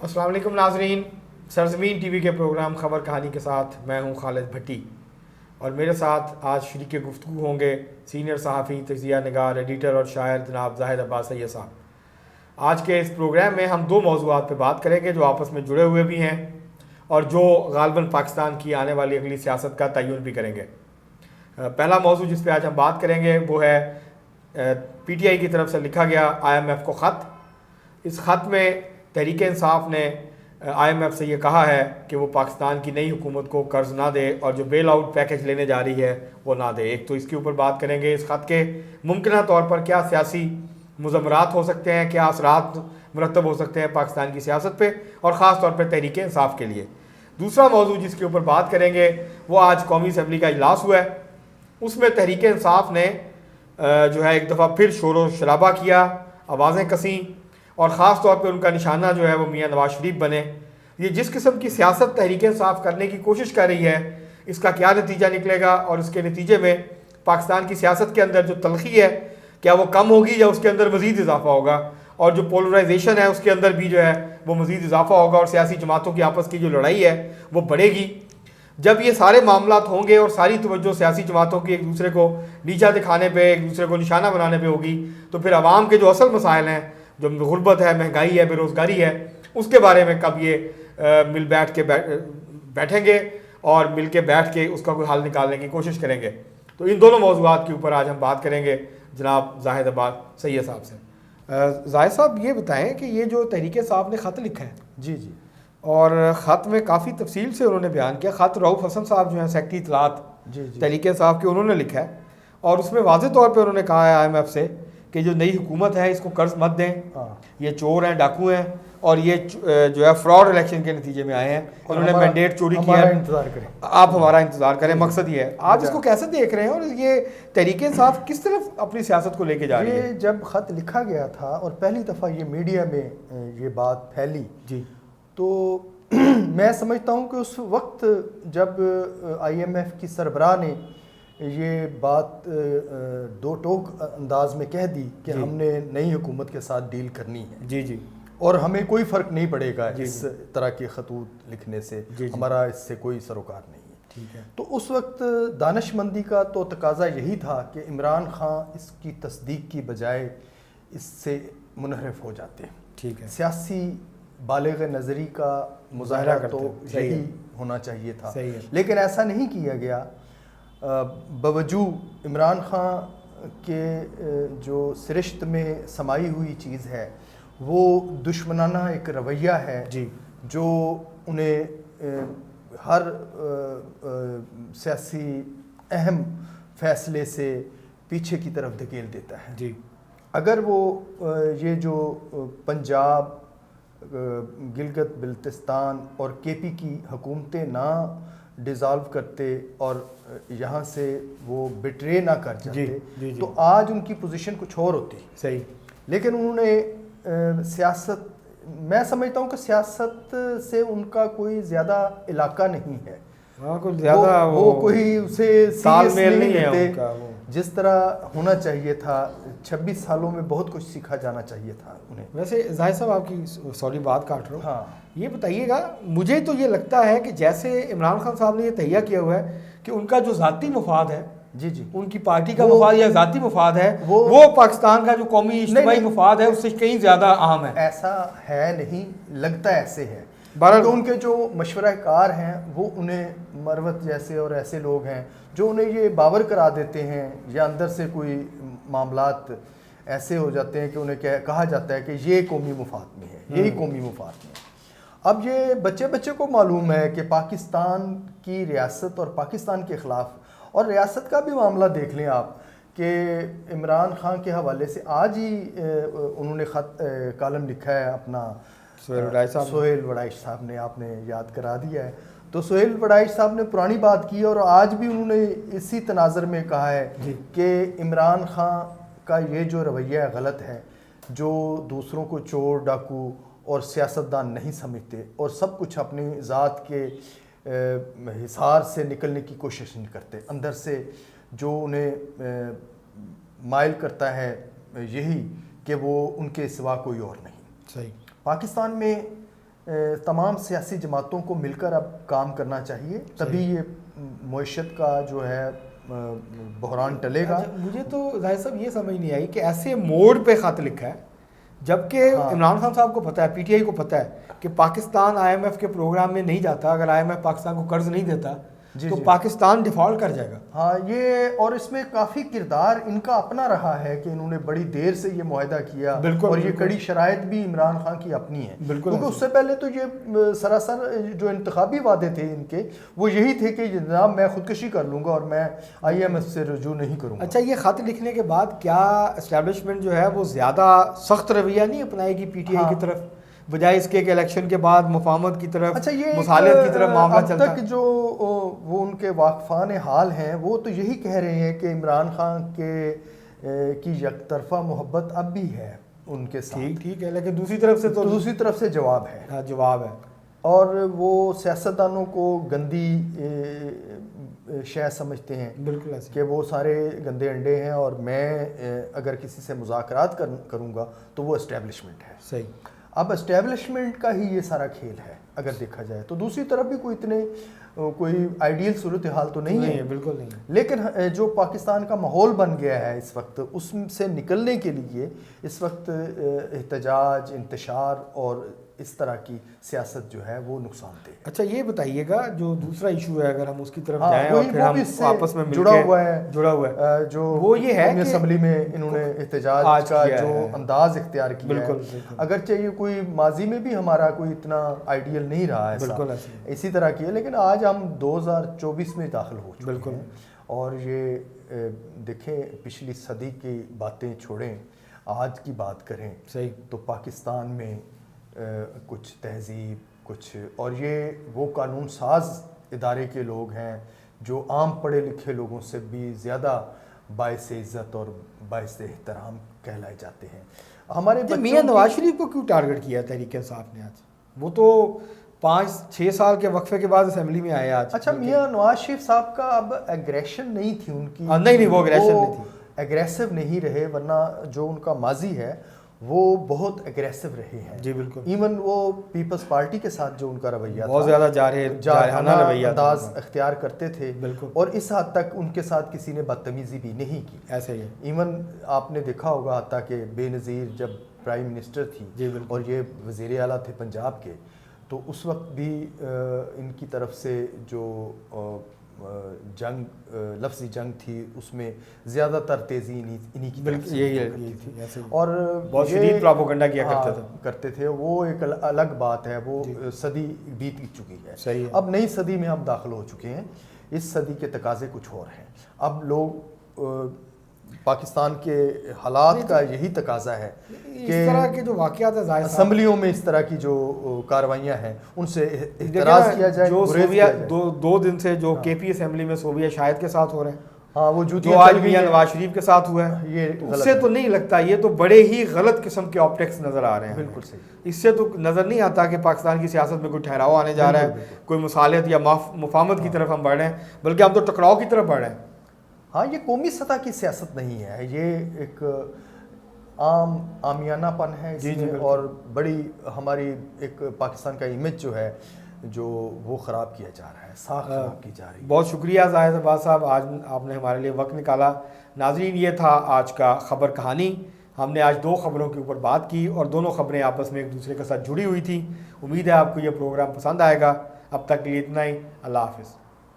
السلام علیکم ناظرین، سرزمین ٹی وی کے پروگرام خبر کہانی کے ساتھ میں ہوں خالد بھٹی، اور میرے ساتھ آج شریک گفتگو ہوں گے سینئر صحافی، تجزیہ نگار، ایڈیٹر اور شاعر جناب زاہد عباس سید صاحب۔ آج کے اس پروگرام میں ہم دو موضوعات پہ بات کریں گے جو آپس میں جڑے ہوئے بھی ہیں اور جو غالباً پاکستان کی آنے والی اگلی سیاست کا تعین بھی کریں گے۔ پہلا موضوع جس پہ آج ہم بات کریں گے وہ ہے پی ٹی آئی کی طرف سے لکھا گیا IMF کو خط۔ اس خط میں تحریک انصاف نے IMF سے یہ کہا ہے کہ وہ پاکستان کی نئی حکومت کو قرض نہ دے اور جو بیل آؤٹ پیکج لینے جا رہی ہے وہ نہ دے۔ ایک تو اس کے اوپر بات کریں گے، اس خط کے ممکنہ طور پر کیا سیاسی مضمرات ہو سکتے ہیں، کیا اثرات مرتب ہو سکتے ہیں پاکستان کی سیاست پہ اور خاص طور پہ تحریک انصاف کے لیے۔ دوسرا موضوع جس کے اوپر بات کریں گے وہ آج قومی اسمبلی کا اجلاس ہوا ہے۔ اس میں تحریک انصاف نے جو ہے ایک دفعہ پھر شور و شرابہ کیا، آوازیں کسیں، اور خاص طور پہ ان کا نشانہ جو ہے وہ میاں نواز شریف بنے۔ یہ جس قسم کی سیاست تحریک انصاف کرنے کی کوشش کر رہی ہے، اس کا کیا نتیجہ نکلے گا اور اس کے نتیجے میں پاکستان کی سیاست کے اندر جو تلخی ہے کیا وہ کم ہوگی یا اس کے اندر مزید اضافہ ہوگا، اور جو پولرائزیشن ہے اس کے اندر بھی جو ہے وہ مزید اضافہ ہوگا اور سیاسی جماعتوں کی آپس کی جو لڑائی ہے وہ بڑھے گی۔ جب یہ سارے معاملات ہوں گے اور ساری توجہ سیاسی جماعتوں کی ایک دوسرے کو نیچا دکھانے پہ، ایک دوسرے کو نشانہ بنانے پہ ہوگی، تو پھر عوام کے جو اصل مسائل ہیں، جو غربت ہے، مہنگائی ہے، بے روزگاری ہے، اس کے بارے میں کب یہ مل بیٹھ کے بیٹھیں گے اور مل کے بیٹھ کے اس کا کوئی حل نکالنے کی کوشش کریں گے۔ تو ان دونوں موضوعات کے اوپر آج ہم بات کریں گے جناب زاہد عباس سید صاحب سے۔ زاہد صاحب یہ بتائیں کہ یہ جو تحریک صاحب نے خط لکھا ہے، جی جی، اور خط میں کافی تفصیل سے انہوں نے بیان کیا، خط رؤف حسن صاحب جو ہیں سیکٹری اطلاعات جی جی، تحریک انصاف کے، انہوں نے لکھا ہے، اور اس میں واضح طور پہ انہوں نے کہا ہے IMF سے کہ جو نئی حکومت ہے اس کو قرض مت دیں، یہ چور ہیں، ڈاکو ہیں، اور یہ جو ہے فراڈ الیکشن کے نتیجے میں آئے ہیں، انہوں نے مینڈیٹ چوری کیا ہے، انتظار کریں، آپ ہمارا انتظار کریں، مقصد یہ ہے۔ آپ اس کو کیسے دیکھ رہے ہیں اور یہ تحریک انصاف کس طرف اپنی سیاست کو لے کے جا رہی ہے؟ یہ جب خط لکھا گیا تھا اور پہلی دفعہ یہ میڈیا میں یہ بات پھیلی جی، تو میں سمجھتا ہوں کہ اس وقت جب IMF کی سربراہ نے یہ بات دو ٹوک انداز میں کہہ دی کہ ہم نے نئی حکومت کے ساتھ ڈیل کرنی ہے، جی جی، اور ہمیں کوئی فرق نہیں پڑے گا اس طرح کے خطوط لکھنے سے، ہمارا اس سے کوئی سروکار نہیں ہے، ٹھیک ہے، تو اس وقت دانش مندی کا تو تقاضا یہی تھا کہ عمران خان اس کی تصدیق کی بجائے اس سے منحرف ہو جاتے، ٹھیک ہے، سیاسی بالغ نظری کا مظاہرہ تو یہی ہونا چاہیے تھا، لیکن ایسا نہیں کیا گیا۔ باوجود عمران خان کے جو سرشت میں سمائی ہوئی چیز ہے وہ دشمنانہ ایک رویہ ہے جو انہیں ہر سیاسی اہم فیصلے سے پیچھے کی طرف دھکیل دیتا ہے۔ جی، اگر وہ یہ جو پنجاب، گلگت بلتستان اور KP کی حکومتیں نہ ڈیزالو کرتے اور یہاں سے وہ بٹرے نہ کر جاتے تو آج ان کی پوزیشن کچھ اور ہوتی، صحیح، لیکن انہوں نے سیاست، میں سمجھتا ہوں کہ سیاست سے ان کا کوئی زیادہ علاقہ نہیں ہے، وہ کوئی اسے سیریس نہیں لیتے جس طرح ہونا چاہیے تھا۔ 26 سالوں میں بہت کچھ سیکھا جانا چاہیے تھا انہیں۔ ویسے زاہد صاحب آپ کی سوری بات کاٹ رہا ہوں، ہاں، یہ بتائیے گا، مجھے تو یہ لگتا ہے کہ جیسے عمران خان صاحب نے یہ تہیہ کیا ہوا ہے کہ ان کا جو ذاتی مفاد ہے، جی جی، ان کی پارٹی کا مفاد یا ذاتی مفاد ہے، وہ پاکستان کا جو قومی اجتماعی مفاد ہے اس سے کہیں زیادہ اہم ہے۔ ایسا ہے نہیں، لگتا ایسے ہے، تو ان کے جو مشورہ کار ہیں وہ انہیں مروت جیسے اور ایسے لوگ ہیں جو انہیں یہ باور کرا دیتے ہیں، یا اندر سے کوئی معاملات ایسے ہو جاتے ہیں کہ انہیں کہا جاتا ہے کہ یہ قومی مفاد میں ہے، یہی قومی مفاد میں ہے۔ اب یہ بچے کو معلوم ہے کہ پاکستان کی ریاست اور پاکستان کے خلاف، اور ریاست کا بھی معاملہ دیکھ لیں آپ کہ عمران خان کے حوالے سے آج ہی انہوں نے کالم لکھا ہے اپنا، سہیل وڑائش صاحب نے، آپ نے یاد کرا دیا ہے، تو سہیل وڑائش صاحب نے پرانی بات کی اور آج بھی انہوں نے اسی تناظر میں کہا ہے کہ عمران خان کا یہ جو رویہ غلط ہے، جو دوسروں کو چور، ڈاکو اور سیاستدان نہیں سمجھتے اور سب کچھ اپنی ذات کے حصار سے نکلنے کی کوشش نہیں کرتے، اندر سے جو انہیں مائل کرتا ہے یہی کہ وہ ان کے سوا کوئی اور نہیں۔ صحیح، پاکستان میں تمام سیاسی جماعتوں کو مل کر اب کام کرنا چاہیے, تبھی یہ معیشت کا جو ہے بحران ٹلے گا. مجھے تو ظاہر صاحب یہ سمجھ نہیں آئی کہ ایسے موڑ پہ خط لکھا ہے جبکہ عمران خان صاحب کو پتہ ہے, پی ٹی آئی کو پتہ ہے کہ پاکستان آئی ایم ایف کے پروگرام میں نہیں جاتا, اگر آئی ایم ایف پاکستان کو قرض نہیں دیتا تو پاکستان ڈیفالٹ کر جائے گا. ہاں یہ, اور اس میں کافی کردار ان کا اپنا رہا ہے کہ انہوں نے بڑی دیر سے یہ معاہدہ کیا, اور یہ کڑی شرائط بھی عمران خان کی اپنی ہے, کیونکہ اس سے پہلے تو یہ سراسر جو انتخابی وعدے تھے ان کے وہ یہی تھے کہ جناب میں خودکشی کر لوں گا اور میں آئی ایم ایف سے رجوع نہیں کروں گا. اچھا, یہ خط لکھنے کے بعد کیا اسٹیبلشمنٹ جو ہے وہ زیادہ سخت رویہ نہیں اپنائے گی پی ٹی آئی کی طرف, بجائے اس کے کہ الیکشن کے بعد مفاہمت کی طرف, مصالحت کی طرف معاملہ چلتا ہے؟ اب تک جو وہ ان کے واقفان حال ہیں وہ تو یہی کہہ رہے ہیں کہ عمران خان کی یک طرفہ محبت اب بھی ہے ان کے ساتھ. ٹھیک ہے, لیکن دوسری طرف سے جواب ہے. ہاں جواب ہے, اور وہ سیاستدانوں کو گندی شے سمجھتے ہیں. بالکل ایسے کہ وہ سارے گندے انڈے ہیں, اور میں اگر کسی سے مذاکرات کروں گا تو وہ اسٹیبلشمنٹ ہے. صحیح. اب اسٹیبلشمنٹ کا ہی یہ سارا کھیل ہے اگر دیکھا جائے تو. دوسری طرف بھی کوئی آئیڈیل صورتحال تو نہیں ہے, بالکل نہیں, لیکن جو پاکستان کا ماحول بن گیا ہے اس وقت, اس سے نکلنے کے لیے اس وقت احتجاج, انتشار اور اس طرح کی سیاست جو ہے وہ نقصان دہ. اچھا یہ بتائیے گا جو دوسرا ایشو ہے اگر ہم اس کی طرف جائیں اور پھر ہم آپس میں جڑا ہوا ہے جو وہ یہ ہے کہ اسمبلی میں انہوں نے احتجاج کا جو انداز اختیار کیا ہے, اگرچہ یہ کوئی ماضی میں بھی ہمارا کوئی اتنا آئیڈیل نہیں رہا ہے اسی طرح کی ہے, لیکن آج ہم 2024 میں داخل ہو چکے ہیں, اور یہ دیکھیں پچھلی صدی کی باتیں چھوڑیں آج کی بات کریں تو پاکستان میں کچھ تہذیب کچھ, اور یہ وہ قانون ساز ادارے کے لوگ ہیں جو عام پڑھے لکھے لوگوں سے بھی زیادہ باعث عزت اور باعث احترام کہلائے جاتے ہیں. ہمارے میاں نواز شریف کو کیوں ٹارگٹ کیا تحریک انصاف نے آج؟ وہ تو 5-6 سال کے وقفے کے بعد اسمبلی میں آئے آج. اچھا, میاں نواز شریف صاحب کا اب ایگریشن نہیں تھی ان کی, نہیں وہ ایگریشن نہیں تھی, ایگریسو نہیں رہے, ورنہ جو ان کا ماضی ہے وہ بہت ایگریسو رہے ہیں. جی بالکل. ایون وہ پیپلز پارٹی کے ساتھ جو ان کا رویہ بہت زیادہ جارحانہ رویہ انداز اختیار کرتے تھے. بالکل. اور اس حد تک ان کے ساتھ کسی نے بدتمیزی بھی نہیں کی. ایسے ہی ایون آپ نے دیکھا ہوگا حتیٰ کہ بے نظیر جب پرائم منسٹر تھی اور یہ وزیر اعلیٰ تھے پنجاب کے, تو اس وقت بھی ان کی طرف سے جو لفظی جنگ تھی اس میں زیادہ تر تیزی انہی کی طرف سے, اور بہت شدید پروپیگنڈا کیا کرتے تھے. وہ ایک الگ بات ہے, وہ صدی بیت چکی ہے. صحیح. اب نئی صدی میں ہم داخل ہو چکے ہیں, اس صدی کے تقاضے کچھ اور ہیں. اب لوگ پاکستان کے حالات کا یہی تقاضا ہے کہ اس طرح کے جو واقعات ہیں اسمبلیوں میں اس طرح کی جو کاروائیاں ہیں ان سے احتراز کیا جائے. جو 2 دن سے جو کے پی اسمبلی میں صوبیہ شاہد کے ساتھ ہو رہے ہیں, ہاں وہ جو آج میاں نواز شریف کے ساتھ ہوا ہے, یہ اس سے تو نہیں لگتا, یہ تو بڑے ہی غلط قسم کے آپٹکس نظر آ رہے ہیں. بالکل صحیح. اس سے تو نظر نہیں آتا کہ پاکستان کی سیاست میں کوئی ٹھہراؤ آنے جا رہا ہے, کوئی مصالحت یا مفاہمت کی طرف ہم بڑھ رہے ہیں, بلکہ ہم تو ٹکراؤ کی طرف بڑھ رہے ہیں. ہاں, یہ قومی سطح کی سیاست نہیں ہے, یہ ایک عامیانہ پن ہے اس میں, اور بڑی ہماری ایک پاکستان کا امیج جو ہے جو وہ خراب کیا جا رہا ہے, ساکھ خراب کی جا رہی ہے. بہت شکریہ زاہد عباس صاحب, آج آپ نے ہمارے لیے وقت نکالا. ناظرین, یہ تھا آج کا خبر کہانی. ہم نے آج 2 خبروں کے اوپر بات کی اور دونوں خبریں آپس میں ایک دوسرے کے ساتھ جڑی ہوئی تھیں. امید ہے آپ کو یہ پروگرام پسند آئے گا. اب تک کے لیے اتنا ہی. اللہ حافظ.